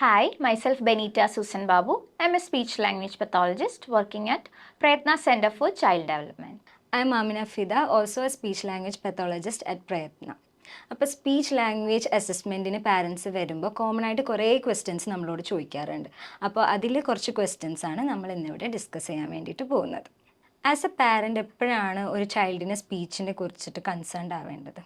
Hi, myself Benita Susan Babu. I'm a speech language pathologist working at Prayatna Center for Child Development. I'm Amina Fida, also a speech language pathologist at Prayatna. അപ്പോൾ speech language അസസ്മെൻറ്റിന് parents വരുമ്പോൾ common ആയിട്ട് കുറേ questions നമ്മളോട് ചോദിക്കാറുണ്ട്. അപ്പോൾ അതിൽ കുറച്ച് questions ആണ് നമ്മൾ ഇന്നിവിടെ ഡിസ്കസ് ചെയ്യാൻ വേണ്ടിയിട്ട് പോകുന്നത്. ആസ് എ പാരൻ്റ് എപ്പോഴാണ് ഒരു ചൈൽഡിനെ സ്പീച്ചിനെ കുറിച്ചിട്ട് കൺസേൺഡ് ആവേണ്ടത്?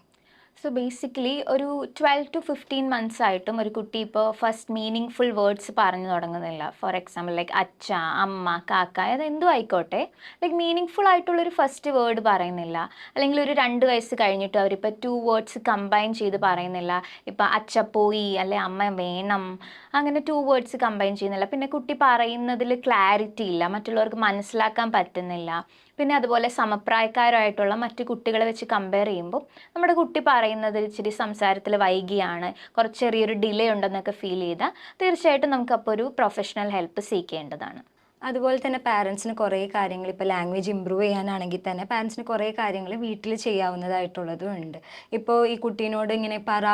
സോ ബേസിക്കലി ഒരു 12 to 15 months ആയിട്ടും ഒരു കുട്ടി ഇപ്പോൾ ഫസ്റ്റ് മീനിങ് ഫുൾ വേർഡ്സ് പറഞ്ഞു തുടങ്ങുന്നില്ല. ഫോർ എക്സാമ്പിൾ ലൈക്ക് അച്ഛ, അമ്മ, കാക്ക, അത് എന്തും ആയിക്കോട്ടെ, ലൈക്ക് മീനിങ് ഫുൾ ആയിട്ടുള്ളൊരു ഫസ്റ്റ് വേർഡ് പറയുന്നില്ല. അല്ലെങ്കിൽ ഒരു 2 വയസ്സ് കഴിഞ്ഞിട്ട് അവരിപ്പോൾ 2 വേർഡ്സ് കമ്പൈൻ ചെയ്ത് പറയുന്നില്ല. ഇപ്പം അച്ഛ പോയി അല്ലെ അമ്മ വേണം, അങ്ങനെ 2 വേർഡ്സ് കമ്പൈൻ ചെയ്യുന്നില്ല. പിന്നെ കുട്ടി പറയുന്നതിൽ ക്ലാരിറ്റി ഇല്ല, മറ്റുള്ളവർക്ക് മനസ്സിലാക്കാൻ പറ്റുന്നില്ല. പിന്നെ അതുപോലെ സമപ്രായക്കാരായിട്ടുള്ള മറ്റു കുട്ടികളെ വെച്ച് കമ്പയർ ചെയ്യുമ്പോൾ നമ്മുടെ കുട്ടി പറയുന്നത് ഇച്ചിരി സംസാരത്തിൽ വൈകിയാണ്, കുറച്ച് ചെറിയൊരു ഡിലേ ഉണ്ടെന്നൊക്കെ ഫീൽ ചെയ്താൽ തീർച്ചയായിട്ടും നമുക്കപ്പോൾ ഒരു പ്രൊഫഷണൽ ഹെൽപ്പ് സീക്കേണ്ടതാണ്. അതുപോലെ തന്നെ പാരൻസിന് കുറേ കാര്യങ്ങൾ, ഇപ്പോൾ ലാംഗ്വേജ് ഇമ്പ്രൂവ് ചെയ്യാനാണെങ്കിൽ തന്നെ പാരൻസിന് കുറേ കാര്യങ്ങൾ വീട്ടിൽ ചെയ്യാവുന്നതായിട്ടുള്ളതും ഉണ്ട്. ഇപ്പോൾ ഈ കുട്ടീനോട് ഇങ്ങനെ പറ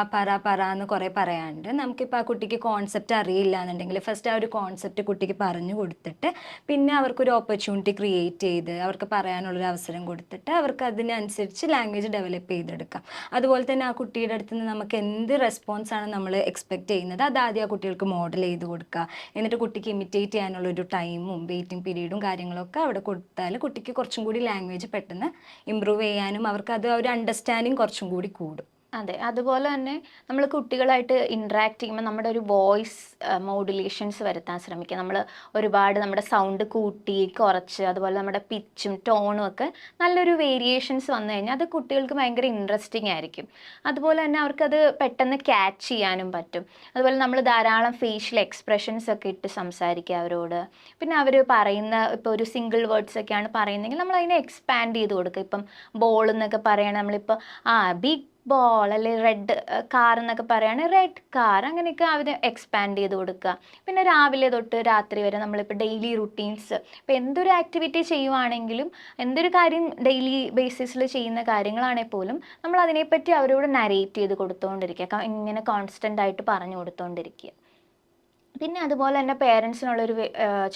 എന്ന് കുറേ പറയാണ്ട്, നമുക്കിപ്പോൾ ആ കുട്ടിക്ക് കോൺസെപ്റ്റ് അറിയില്ല എന്നുണ്ടെങ്കിൽ ഫസ്റ്റ് ആ ഒരു കോൺസെപ്റ്റ് കുട്ടിക്ക് പറഞ്ഞു കൊടുത്തിട്ട് പിന്നെ അവർക്കൊരു ഓപ്പർച്യൂണിറ്റി ക്രിയേറ്റ് ചെയ്ത് അവർക്ക് പറയാനുള്ളൊരു അവസരം കൊടുത്തിട്ട് അവർക്ക് അതിനനുസരിച്ച് ലാംഗ്വേജ് ഡെവലപ്പ് ചെയ്തെടുക്കാം. അതുപോലെ തന്നെ ആ കുട്ടിയുടെ അടുത്ത് നിന്ന് നമുക്ക് എന്ത് റെസ്പോൺസാണ് നമ്മൾ എക്സ്പെക്റ്റ് ചെയ്യുന്നത് അത് ആദ്യം ആ കുട്ടികൾക്ക് മോഡൽ ചെയ്ത് കൊടുക്കുക. എന്നിട്ട് കുട്ടിക്ക് ഇമിറ്റേറ്റ് ചെയ്യാനുള്ളൊരു ടൈമും വെയിറ്റിംഗ് പീരീഡും കാര്യങ്ങളൊക്കെ അവിടെ കൊടുത്താൽ കുട്ടിക്ക് കുറച്ചും കൂടി ലാംഗ്വേജ് പെട്ടെന്ന് ഇമ്പ്രൂവ് ചെയ്യാനും അവർക്ക് അത് ഒരു അണ്ടർസ്റ്റാൻഡിങ് കുറച്ചും കൂടി കൂടും. അതെ, അതുപോലെ തന്നെ നമ്മൾ കുട്ടികളായിട്ട് ഇൻട്രാക്ട് ചെയ്യുമ്പോൾ നമ്മുടെ ഒരു വോയിസ് മോഡുലേഷൻസ് വരുത്താൻ ശ്രമിക്കുക. നമ്മൾ ഒരുപാട് നമ്മുടെ സൗണ്ട് കൂട്ടി കുറച്ച്, അതുപോലെ നമ്മുടെ പിച്ചും ടോണും ഒക്കെ നല്ലൊരു വേരിയേഷൻസ് വന്നു കഴിഞ്ഞാൽ അത് കുട്ടികൾക്ക് ഭയങ്കര ഇൻട്രസ്റ്റിംഗ് ആയിരിക്കും. അതുപോലെ തന്നെ അവർക്കത് പെട്ടെന്ന് ക്യാച്ച് ചെയ്യാനും പറ്റും. അതുപോലെ നമ്മൾ ധാരാളം ഫേഷ്യൽ എക്സ്പ്രഷൻസ് ഒക്കെ ഇട്ട് സംസാരിക്കുക അവരോട്. പിന്നെ അവർ പറയുന്ന ഇപ്പോൾ ഒരു സിംഗിൾ വേർഡ്സ് ഒക്കെയാണ് പറയുന്നതെങ്കിൽ നമ്മൾ അതിനെ എക്സ്പാൻഡ് ചെയ്ത് കൊടുക്കുക. ഇപ്പം ബോൾ എന്നൊക്കെ പറയുകയാണെങ്കിൽ നമ്മളിപ്പോൾ ബിഗ് ബോൾ അല്ലെ റെഡ് കാർ എന്നൊക്കെ പറയുകയാണെങ്കിൽ റെഡ് കാർ, അങ്ങനെയൊക്കെ അവർ എക്സ്പാൻഡ് ചെയ്ത് കൊടുക്കുക. പിന്നെ രാവിലെ തൊട്ട് രാത്രി വരെ നമ്മളിപ്പോൾ ഡെയിലി റുട്ടീൻസ്, ഇപ്പോൾ എന്തൊരു ആക്ടിവിറ്റി ചെയ്യുവാണെങ്കിലും എന്തൊരു കാര്യം ഡെയിലി ബേസിസിൽ ചെയ്യുന്ന കാര്യങ്ങളാണെങ്കിൽ പോലും നമ്മൾ അതിനെപ്പറ്റി അവരോട് നരേറ്റ് ചെയ്ത് കൊടുത്തുകൊണ്ടിരിക്കുക, ഇങ്ങനെ കോൺസ്റ്റൻ്റ് ആയിട്ട് പറഞ്ഞു കൊടുത്തുകൊണ്ടിരിക്കുക. പിന്നെ അതുപോലെ തന്നെ പേരൻസിനുള്ളൊരു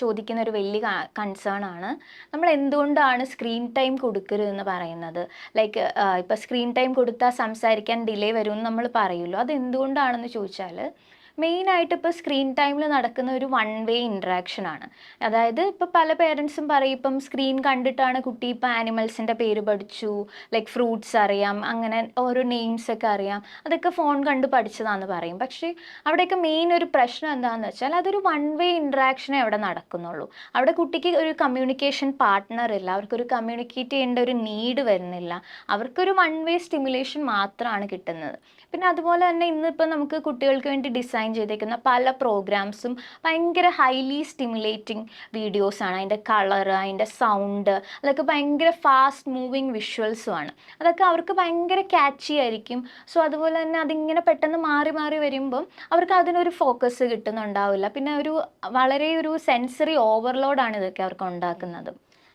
ചോദിക്കുന്ന ഒരു വലിയ കൺസേൺ ആണ് നമ്മൾ എന്തുകൊണ്ടാണ് സ്ക്രീൻ ടൈം കൊടുക്കരുതെന്ന് പറയുന്നത്. ലൈക്ക് ഇപ്പോൾ സ്ക്രീൻ ടൈം കൊടുത്താൽ സംസാരിക്കാൻ ഡിലേ വരുമെന്ന് നമ്മൾ പറയുമല്ലോ, അത് എന്തുകൊണ്ടാണെന്ന് ചോദിച്ചാൽ മെയിനായിട്ട് ഇപ്പോൾ സ്ക്രീൻ ടൈമിൽ നടക്കുന്ന ഒരു വൺ വേ ഇൻട്രാക്ഷൻ ആണ്. അതായത് ഇപ്പോൾ പല പേരൻസും പറയും ഇപ്പം സ്ക്രീൻ കണ്ടിട്ടാണ് കുട്ടി ഇപ്പോൾ ആനിമൽസിൻ്റെ പേര് പഠിച്ചു, ലൈക്ക് ഫ്രൂട്ട്സ് അറിയാം, അങ്ങനെ ഓരോ നെയിംസ് ഒക്കെ അറിയാം, അതൊക്കെ ഫോൺ കണ്ട് പഠിച്ചതാണെന്ന് പറയും. പക്ഷേ അവിടെയൊക്കെ മെയിൻ ഒരു പ്രശ്നം എന്താണെന്ന് വെച്ചാൽ അതൊരു വൺ വേ ഇൻട്രാക്ഷനേ അവിടെ നടക്കുന്നുള്ളൂ. അവിടെ കുട്ടിക്ക് ഒരു കമ്മ്യൂണിക്കേഷൻ പാർട്ട്ണർ ഇല്ല, അവർക്കൊരു കമ്മ്യൂണിക്കേറ്റ് ചെയ്യേണ്ട ഒരു നീഡ് വരുന്നില്ല, അവർക്കൊരു വൺ വേ സ്റ്റിമുലേഷൻ മാത്രമാണ് കിട്ടുന്നത്. പിന്നെ അതുപോലെ തന്നെ ഇന്നിപ്പോൾ നമുക്ക് കുട്ടികൾക്ക് വേണ്ടി ഡിസൈൻ ചെയ്തേക്കുന്ന പല പ്രോഗ്രാംസും ഭയങ്കര ഹൈലി സ്റ്റിമുലേറ്റിംഗ് വീഡിയോസാണ്. അതിൻ്റെ കളറ്, അതിൻ്റെ സൗണ്ട്, അതൊക്കെ ഭയങ്കര ഫാസ്റ്റ് മൂവിങ് വിഷ്വൽസുമാണ്. അതൊക്കെ അവർക്ക് ഭയങ്കര ക്യാച്ചി ആയിരിക്കും. സോ അതുപോലെ തന്നെ അതിങ്ങനെ പെട്ടെന്ന് മാറി മാറി വരുമ്പം അവർക്ക് അതിനൊരു ഫോക്കസ് കിട്ടുന്നുണ്ടാവില്ല. പിന്നെ വളരെ ഒരു സെൻസറി ഓവർലോഡാണ് ഇതൊക്കെ അവർക്ക് ഉണ്ടാക്കുന്നത്.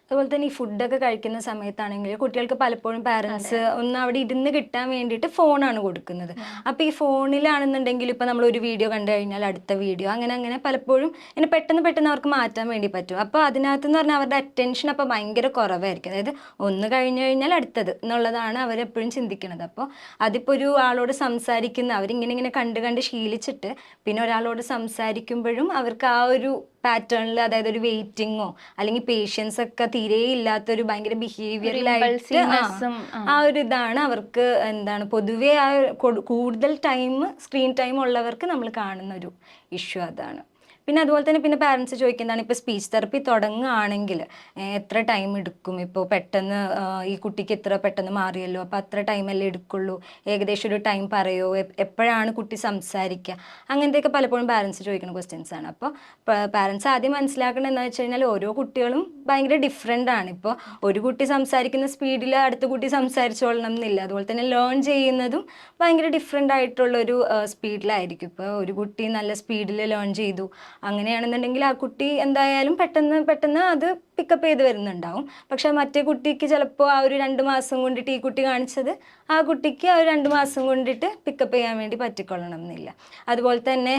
അതുപോലെ തന്നെ ഈ ഫുഡൊക്കെ കഴിക്കുന്ന സമയത്താണെങ്കിൽ കുട്ടികൾക്ക് പലപ്പോഴും പാരൻസ് ഒന്ന് അവിടെ ഇരുന്ന് കിട്ടാൻ വേണ്ടിയിട്ട് ഫോണാണ് കൊടുക്കുന്നത്. അപ്പോൾ ഈ ഫോണിലാണെന്നുണ്ടെങ്കിൽ ഇപ്പോൾ നമ്മൾ ഒരു വീഡിയോ കണ്ടു കഴിഞ്ഞാൽ അടുത്ത വീഡിയോ അങ്ങനെ അങ്ങനെ പലപ്പോഴും ഇങ്ങനെ പെട്ടെന്ന് അവർക്ക് മാറ്റാൻ വേണ്ടി പറ്റും. അപ്പോൾ അതിനകത്തെന്ന് പറഞ്ഞാൽ അവരുടെ അറ്റൻഷൻ അപ്പോൾ ഭയങ്കര കുറവായിരിക്കും. അതായത് ഒന്ന് കഴിഞ്ഞു കഴിഞ്ഞാൽ അടുത്തത് എന്നുള്ളതാണ് അവരെപ്പോഴും ചിന്തിക്കുന്നത്. അപ്പോൾ അതിപ്പോൾ ഒരു ആളോട് സംസാരിക്കുന്ന അവരിങ്ങനെ കണ്ട് ശീലിച്ചിട്ട് പിന്നെ ഒരാളോട് സംസാരിക്കുമ്പോഴും അവർക്ക് ആ ഒരു പാറ്റേണിൽ, അതായത് ഒരു വെയിറ്റിങ്ങോ അല്ലെങ്കിൽ പേഷ്യൻസ് ഒക്കെ തീരെ ഇല്ലാത്തൊരു ഭയങ്കര ബിഹേവിയറിലായിട്ട് ആ ഒരു ഇതാണ് അവർക്ക്. എന്താണ് പൊതുവേ ആ കൂടുതൽ ടൈം സ്ക്രീൻ ടൈം ഉള്ളവർക്ക് നമ്മൾ കാണുന്ന ഒരു ഇഷ്യൂ അതാണ്. പിന്നെ അതുപോലെ തന്നെ പിന്നെ പാരൻസ് ചോദിക്കുന്നതാണ് ഇപ്പോൾ സ്പീച്ച് തെറപ്പി തുടങ്ങുകയാണെങ്കിൽ എത്ര ടൈം എടുക്കും? ഇപ്പോൾ പെട്ടെന്ന് ഈ കുട്ടിക്ക് ഇത്ര പെട്ടെന്ന് മാറിയല്ലോ, അപ്പോൾ അത്ര ടൈമല്ലേ എടുക്കുള്ളൂ, ഏകദേശം ഒരു ടൈം പറയുമോ, എപ്പോഴാണ് കുട്ടി സംസാരിക്കുക, അങ്ങനത്തെയൊക്കെ പലപ്പോഴും പാരൻസ് ചോദിക്കുന്ന ക്വസ്റ്റ്യൻസ് ആണ്. അപ്പോൾ പാരൻസ് ആദ്യം മനസ്സിലാക്കേണ്ടത് എന്താ വെച്ച് കഴിഞ്ഞാൽ ഓരോ കുട്ടികളും ഭയങ്കര ഡിഫറെൻ്റ് ആണ്. ഇപ്പോൾ ഒരു കുട്ടി സംസാരിക്കുന്ന സ്പീഡിൽ അടുത്ത കുട്ടി സംസാരിച്ചോളണം എന്നില്ല. അതുപോലെ തന്നെ ലേൺ ചെയ്യുന്നതും ഭയങ്കര ഡിഫറെൻ്റ് ആയിട്ടുള്ളൊരു സ്പീഡിലായിരിക്കും. ഇപ്പോൾ ഒരു കുട്ടി നല്ല സ്പീഡിൽ ലേൺ ചെയ്തു, അങ്ങനെയാണെന്നുണ്ടെങ്കിൽ ആ കുട്ടി എന്തായാലും പെട്ടെന്ന് അത് പിക്കപ്പ് ചെയ്ത് വരുന്നുണ്ടാവും. പക്ഷെ മറ്റേ കുട്ടിക്ക് ചിലപ്പോൾ ആ ഒരു 2 മാസം കൊണ്ടിട്ട് ഈ കുട്ടി കാണിച്ചത് ആ കുട്ടിക്ക് ആ ഒരു 2 മാസം കൊണ്ടിട്ട് പിക്കപ്പ് ചെയ്യാൻ വേണ്ടി പറ്റിക്കൊള്ളണം എന്നില്ല. അതുപോലെ തന്നെ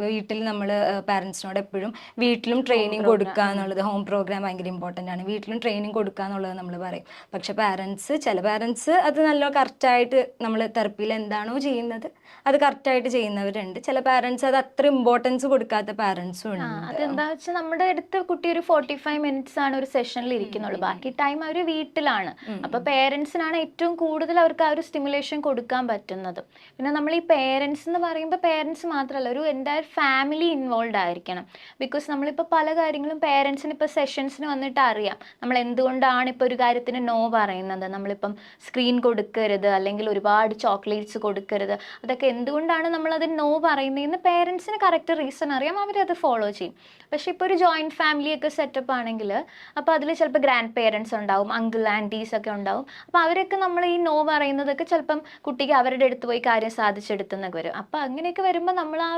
വീട്ടിൽ നമ്മൾ പാരൻസിനോട് എപ്പോഴും വീട്ടിലും ട്രെയിനിങ് കൊടുക്കുക എന്നുള്ളത്, ഹോം പ്രോഗ്രാം ഭയങ്കര ഇമ്പോർട്ടൻ്റ് ആണ്. വീട്ടിലും ട്രെയിനിങ് കൊടുക്കുക എന്നുള്ളത് നമ്മൾ പറയും. പക്ഷെ ചില പാരൻസ് അത് നല്ല കറക്റ്റായിട്ട് നമ്മൾ തെറപ്പിയിൽ എന്താണോ ചെയ്യുന്നത് അത് കറക്റ്റായിട്ട് ചെയ്യുന്നവരുണ്ട്. ചില പാരൻസ് അത് അത്ര ഇമ്പോർട്ടൻസ് കൊടുക്കാത്ത പാരൻസും ഉണ്ട്. അതെന്താ വെച്ചാൽ നമ്മുടെ അടുത്ത് കുട്ടി ഒരു 45 മിനിറ്റ്സ് ആണ് ഒരു സെഷനിൽ ഇരിക്കുന്നുള്ളൂ, ബാക്കി ടൈം അവർ വീട്ടിലാണ്. അപ്പൊ പേരൻസിനാണ് ഏറ്റവും കൂടുതൽ അവർക്ക് ആ ഒരു സ്റ്റിമുലേഷൻ കൊടുക്കാൻ പറ്റുന്നത്. പിന്നെ നമ്മൾ ഈ പേരൻസ് എന്ന് പറയുമ്പോൾ പേരൻസ് മാത്രമല്ല, ഒരു എൻ്റയർ ഫാമിലി ഇൻവോൾവ് ആയിരിക്കണം. ബിക്കോസ് നമ്മളിപ്പോൾ പല കാര്യങ്ങളും പേരൻസിന് ഇപ്പോൾ സെഷൻസിന് വന്നിട്ട് അറിയാം നമ്മൾ എന്തുകൊണ്ടാണ് ഇപ്പോൾ ഒരു കാര്യത്തിന് നോ പറയുന്നത്. നമ്മളിപ്പം സ്ക്രീൻ കൊടുക്കരുത് അല്ലെങ്കിൽ ഒരുപാട് ചോക്ലേറ്റ്സ് കൊടുക്കരുത്, അതൊക്കെ എന്തുകൊണ്ടാണ് നമ്മളത് നോ പറയുന്നതെന്ന് പേരൻസിന് കറക്റ്റ് റീസൺ അറിയാം, അവരത് ഫോളോ ചെയ്യും. പക്ഷെ ഇപ്പോൾ ഒരു ജോയിൻറ്റ് ഫാമിലിയൊക്കെ സെറ്റപ്പ് ആണെങ്കിൽ അപ്പോൾ അതിൽ ചിലപ്പോൾ ഗ്രാൻഡ് പേരൻസ് ഉണ്ടാവും, അങ്കിൾ ആൻറ്റീസ് ഒക്കെ ഉണ്ടാവും. അപ്പോൾ അവരൊക്കെ നമ്മൾ ഈ നോ പറയുന്നതൊക്കെ ചിലപ്പം കുട്ടിക്ക് അവരുടെ അടുത്ത് പോയി കാര്യം സാധിച്ചെടുത്തെന്നൊക്കെ വരും. അപ്പോൾ അങ്ങനെയൊക്കെ വരുമ്പോൾ നമ്മൾ ആ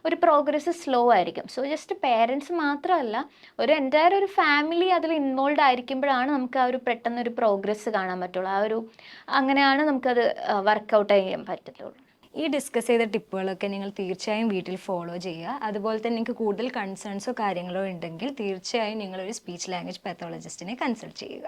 ഒരു പ്രോഗ്രസ് സ്ലോ ആയിരിക്കും. സോ ജസ്റ്റ് പേരൻസ് മാത്രമല്ല, ഒരു എൻ്റയർ ഒരു ഫാമിലി അതിൽ ഇൻവോൾവ് ആയിരിക്കുമ്പോഴാണ് നമുക്ക് ആ ഒരു പെട്ടെന്നൊരു പ്രോഗ്രസ് കാണാൻ പറ്റുള്ളൂ. അങ്ങനെയാണ് നമുക്കത് വർക്കൗട്ട് ചെയ്യാൻ പറ്റത്തുള്ളൂ. ഈ ഡിസ്കസ് ചെയ്ത ടിപ്പുകളൊക്കെ നിങ്ങൾ തീർച്ചയായും വീട്ടിൽ ഫോളോ ചെയ്യുക. അതുപോലെ തന്നെ നിങ്ങൾക്ക് കൂടുതൽ കൺസേൺസോ കാര്യങ്ങളോ ഉണ്ടെങ്കിൽ തീർച്ചയായും നിങ്ങളൊരു സ്പീച്ച് ലാംഗ്വേജ് പാത്തോളജിസ്റ്റിനെ കൺസൾട്ട് ചെയ്യുക.